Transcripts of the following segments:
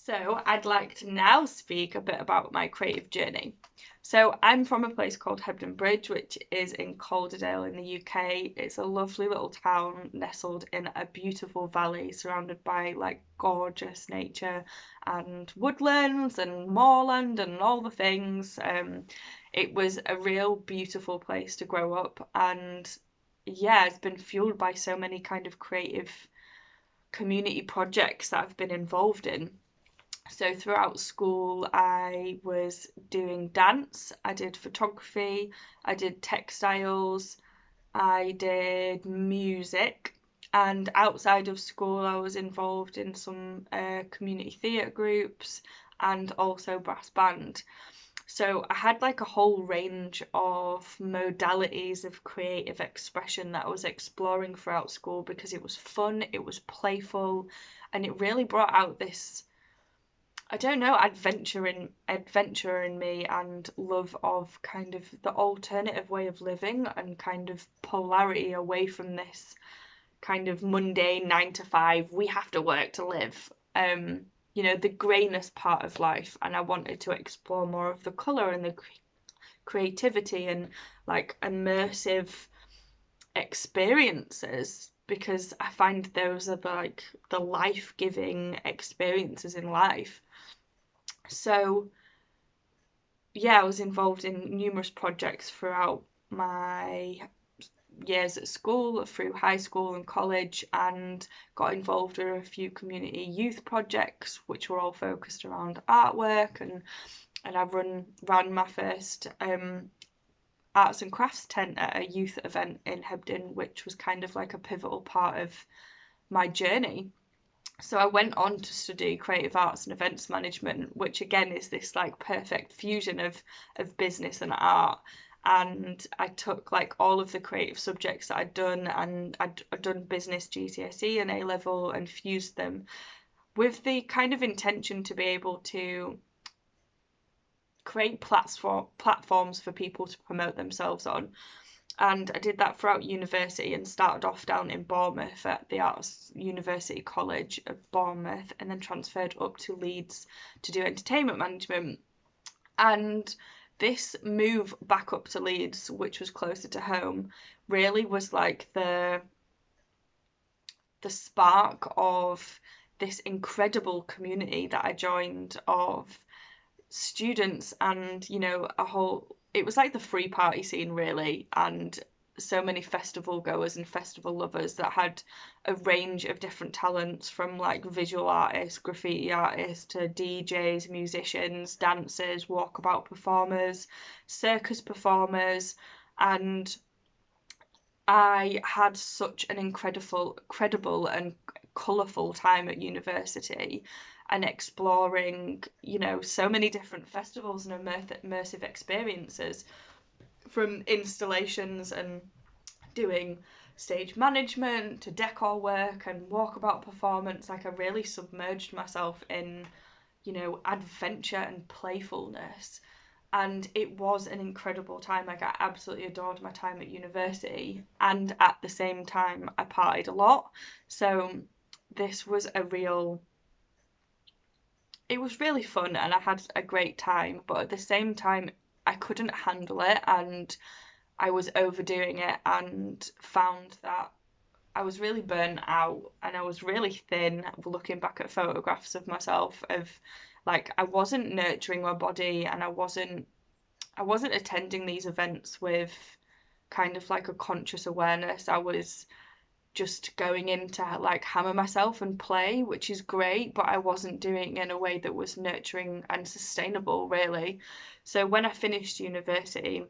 So I'd like to now speak a bit about my creative journey. So I'm from a place called Hebden Bridge, which is in Calderdale in the UK. It's a lovely little town nestled in a beautiful valley surrounded by like gorgeous nature and woodlands and moorland and all the things. It was a real beautiful place to grow up, and yeah, it's been fueled by so many kind of creative community projects that I've been involved in. So throughout school, I was doing dance, I did photography, I did textiles, I did music, and outside of school, I was involved in some community theatre groups and also brass band. So I had like a whole range of modalities of creative expression that I was exploring throughout school because it was fun, it was playful, and it really brought out this, I don't know, adventure in me and love of kind of the alternative way of living and kind of polarity away from this kind of mundane 9 to 5, we have to work to live. The grayness part of life, and I wanted to explore more of the colour and the creativity and like immersive experiences because I find those are like the life-giving experiences in life. So yeah, I was involved in numerous projects throughout my years at school, through high school and college, and got involved with a few community youth projects, which were all focused around artwork, and I ran my first arts and crafts tent at a youth event in Hebden, which was kind of like a pivotal part of my journey. So I went on to study creative arts and events management, which again is this like perfect fusion of business and art. And I took like all of the creative subjects that I'd done, and I'd done business GCSE and A level, and fused them with the kind of intention to be able to create platforms for people to promote themselves on. And I did that throughout university and started off down in Bournemouth at the Arts University College of Bournemouth, and then transferred up to Leeds to do entertainment management. And this move back up to Leeds, which was closer to home, really was like the spark of this incredible community that I joined of students, and it was like the free party scene really, and so many festival goers and festival lovers that had a range of different talents, from like visual artists, graffiti artists, to DJs, musicians, dancers, walkabout performers, circus performers. And I had such an incredible and colourful time at university, and exploring, so many different festivals and immersive experiences, from installations and doing stage management to decor work and walkabout performance. Like, I really submerged myself in, adventure and playfulness. And it was an incredible time. Like, I absolutely adored my time at university, and at the same time I partied a lot. So this was it was really fun, and I had a great time, but at the same time I couldn't handle it, and I was overdoing it, and found that I was really burnt out, and I was really thin looking back at photographs of myself, of like, I wasn't nurturing my body, and I wasn't attending these events with kind of like a conscious awareness. I was just going in to like hammer myself and play, which is great, but I wasn't doing it in a way that was nurturing and sustainable really. So when I finished university,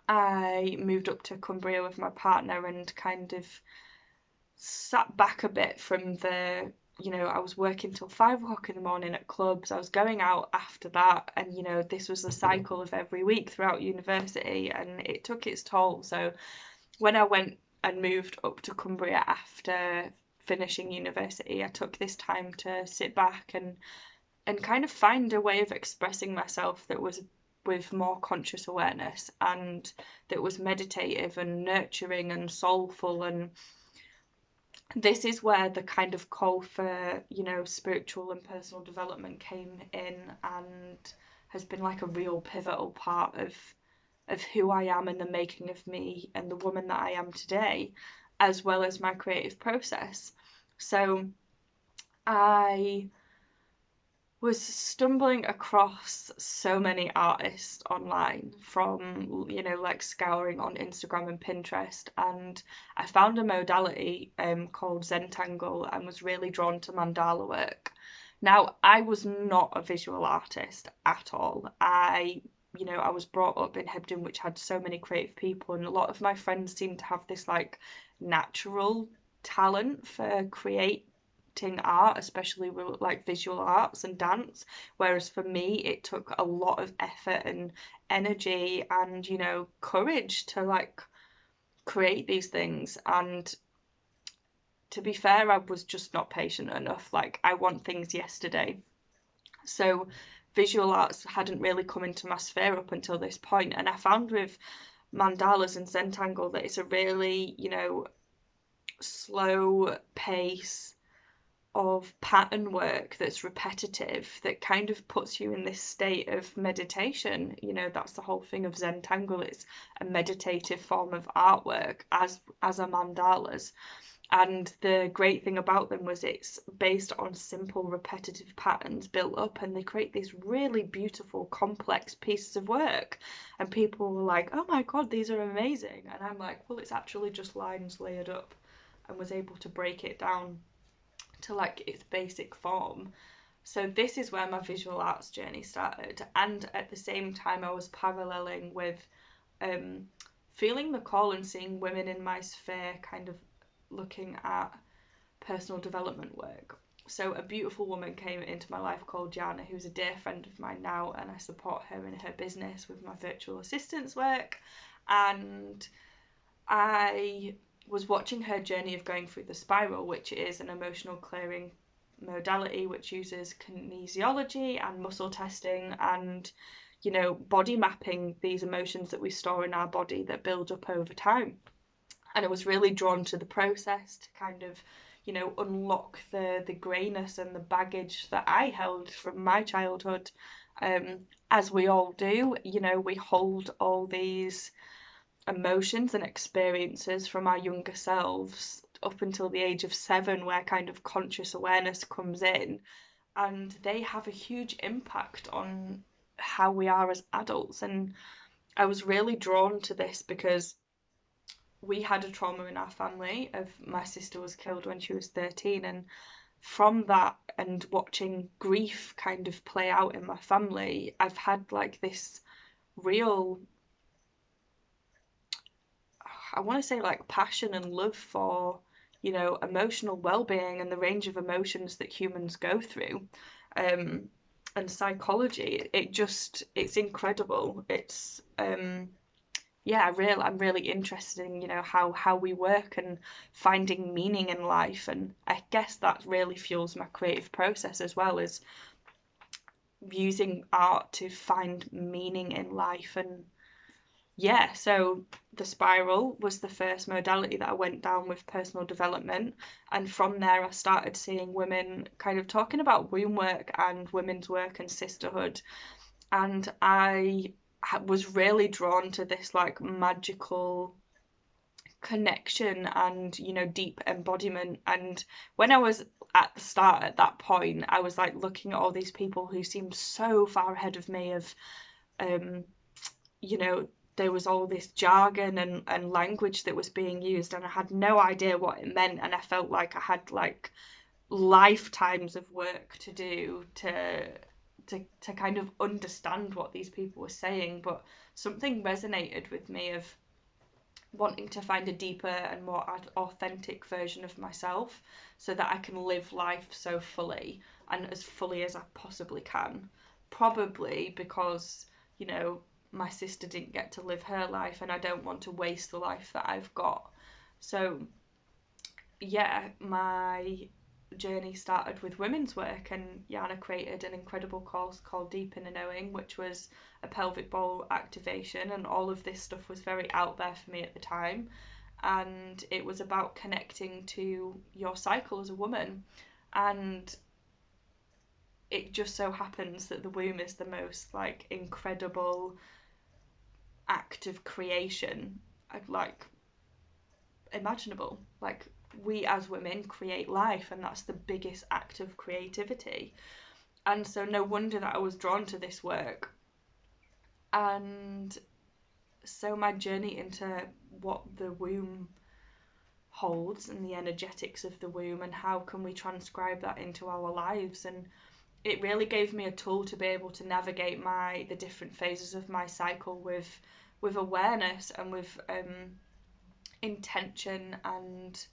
I moved up to Cumbria with my partner, and kind of sat back a bit from I was working till 5 o'clock in the morning at clubs. I was going out after that, and this was a cycle of every week throughout university, and it took its toll. So when I went and moved up to Cumbria after finishing university, I took this time to sit back and kind of find a way of expressing myself that was with more conscious awareness, and that was meditative and nurturing and soulful, and this is where the kind of call for, spiritual and personal development came in, and has been like a real pivotal part of who I am and the making of me and the woman that I am today, as well as my creative process. So I was stumbling across so many artists online from, like scouring on Instagram and Pinterest, and I found a modality called Zentangle and was really drawn to mandala work. Now, I was not a visual artist at all. I was brought up in Hebden, which had so many creative people, and a lot of my friends seemed to have this like natural talent for art, especially with like visual arts and dance. Whereas for me, it took a lot of effort and energy and, courage to like create these things. And to be fair, I was just not patient enough. Like, I want things yesterday. So visual arts hadn't really come into my sphere up until this point. And I found with mandalas and Zentangle that it's a really, slow pace of pattern work that's repetitive, that kind of puts you in this state of meditation. That's the whole thing of Zentangle. It's a meditative form of artwork, as are mandalas. And the great thing about them was it's based on simple repetitive patterns built up, and they create these really beautiful complex pieces of work, and people were like, oh my god, these are amazing. And I'm like, well, it's actually just lines layered up, and was able to break it down to like its basic form. So this is where my visual arts journey started, and at the same time I was paralleling with feeling the call and seeing women in my sphere kind of looking at personal development work. So a beautiful woman came into my life called Jana, who's a dear friend of mine now, and I support her in her business with my virtual assistance work. And I was watching her journey of going through the spiral, which is an emotional clearing modality which uses kinesiology and muscle testing and, body mapping these emotions that we store in our body that build up over time. And I was really drawn to the process to kind of, unlock the greyness and the baggage that I held from my childhood. As we all do, we hold all these emotions and experiences from our younger selves up until the age of 7, where kind of conscious awareness comes in, and they have a huge impact on how we are as adults. And I was really drawn to this because we had a trauma in our family of my sister was killed when she was 13, and from that and watching grief kind of play out in my family, I've had like this real, I want to say like passion and love for, emotional well-being and the range of emotions that humans go through. And psychology, it's incredible. It's yeah, I'm really interested in, how we work and finding meaning in life. And I guess that really fuels my creative process as well, as using art to find meaning in life. And yeah, so the spiral was the first modality that I went down with personal development. And from there, I started seeing women kind of talking about womb work and women's work and sisterhood. And I was really drawn to this like magical connection and, deep embodiment. And when I was at the start at that point, I was like looking at all these people who seemed so far ahead of me of, you know, there was all this jargon and language that was being used, and I had no idea what it meant, and I felt like I had like lifetimes of work to do to kind of understand what these people were saying. But something resonated with me of wanting to find a deeper and more authentic version of myself, so that I can live life so fully and as fully as I possibly can. Probably because, my sister didn't get to live her life, and I don't want to waste the life that I've got. So, yeah, my journey started with women's work, and Yana created an incredible course called Deep Inner Knowing, which was a pelvic bowl activation, and all of this stuff was very out there for me at the time. and it was about connecting to your cycle as a woman. And it just so happens that the womb is the most like incredible act of creation like imaginable. Like, we as women create life, and that's the biggest act of creativity. And so no wonder that I was drawn to this work. And so my journey into what the womb holds and the energetics of the womb, and how can we transcribe that into our lives, and it really gave me a tool to be able to navigate the different phases of my cycle with awareness and with intention, and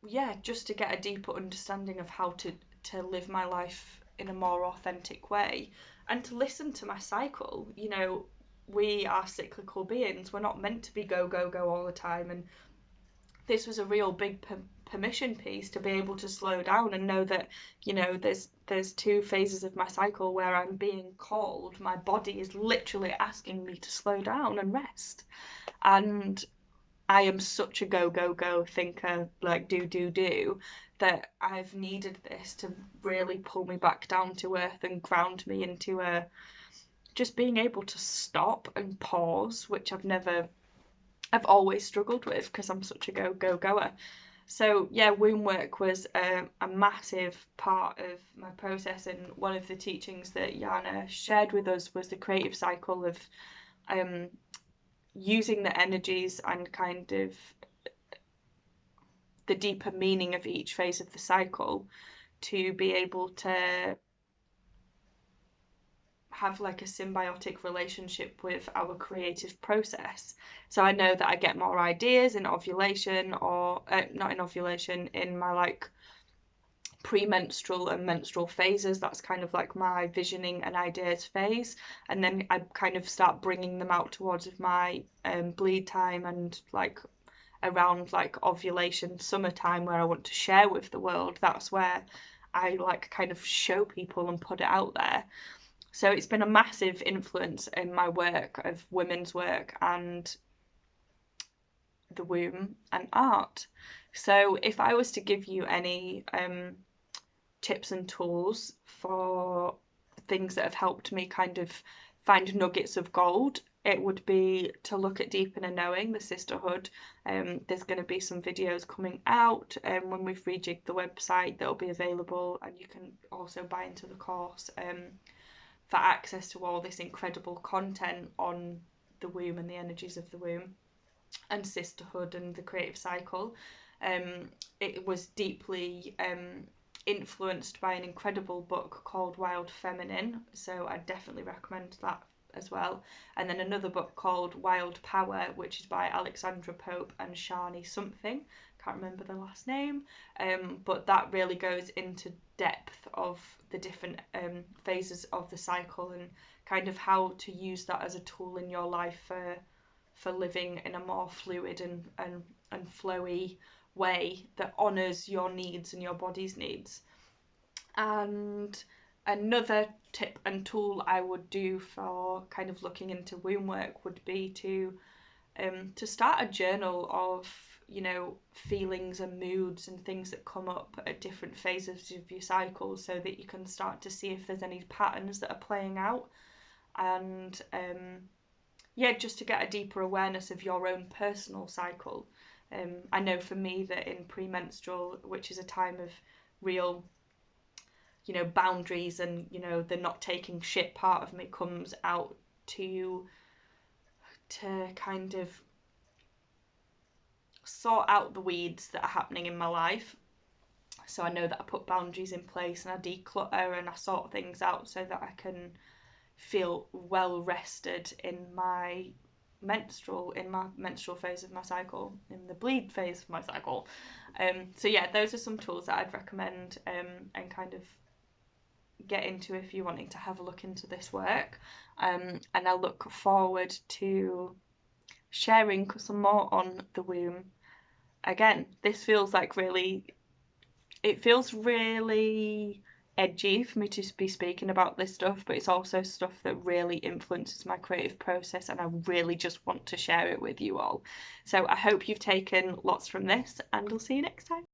yeah, just to get a deeper understanding of how to live my life in a more authentic way, and to listen to my cycle. You know, we are cyclical beings. We're not meant to be go go go all the time, and this was a real big permission piece to be able to slow down and know that, you know, there's two phases of my cycle where I'm being called. My body is literally asking me to slow down and rest. And I am such a go go go thinker, like do, that I've needed this to really pull me back down to earth and ground me into a just being able to stop and pause, which I've always struggled with because I'm such a go go goer. So yeah, womb work was a massive part of my process, and one of the teachings that Yana shared with us was the creative cycle of um, using the energies and kind of the deeper meaning of each phase of the cycle to be able to have like a symbiotic relationship with our creative process. So I know that I get more ideas in ovulation, or not in ovulation, in my like premenstrual and menstrual phases. That's kind of like my visioning and ideas phase, and then I kind of start bringing them out towards my bleed time, and like around like ovulation, summertime, where I want to share with the world. That's where I like kind of show people and put it out there. So it's been a massive influence in my work of women's work and the womb and art. So if I was to give you any tips and tools for things that have helped me kind of find nuggets of gold, it would be to look at Deep Inner Knowing, the sisterhood. There's going to be some videos coming out when we've rejigged the website that'll be available, and you can also buy into the course for access to all this incredible content on the womb and the energies of the womb and sisterhood and the creative cycle. It was deeply influenced by an incredible book called Wild Feminine, so I definitely recommend that as well. And then another book called Wild Power, which is by Alexandra Pope and Shani something, can't remember the last name, but that really goes into depth of the different phases of the cycle, and kind of how to use that as a tool in your life for living in a more fluid and flowy way that honours your needs and your body's needs. And another tip and tool I would do for kind of looking into womb work would be to start a journal of, you know, feelings and moods and things that come up at different phases of your cycle, so that you can start to see if there's any patterns that are playing out. And yeah, just to get a deeper awareness of your own personal cycle. I know for me that in premenstrual, which is a time of real, you know, boundaries, and, you know, the not taking shit part of me comes out to kind of sort out the weeds that are happening in my life. So I know that I put boundaries in place, and I declutter and I sort things out so that I can feel well rested in my menstrual phase of my cycle, in the bleed phase of my cycle. So yeah, those are some tools that I'd recommend and kind of get into if you're wanting to have a look into this work. And I look forward to sharing some more on the womb. Again, this feels like really, it feels really edgy for me to be speaking about this stuff, but it's also stuff that really influences my creative process, and I really just want to share it with you all. So I hope you've taken lots from this, and I'll see you next time.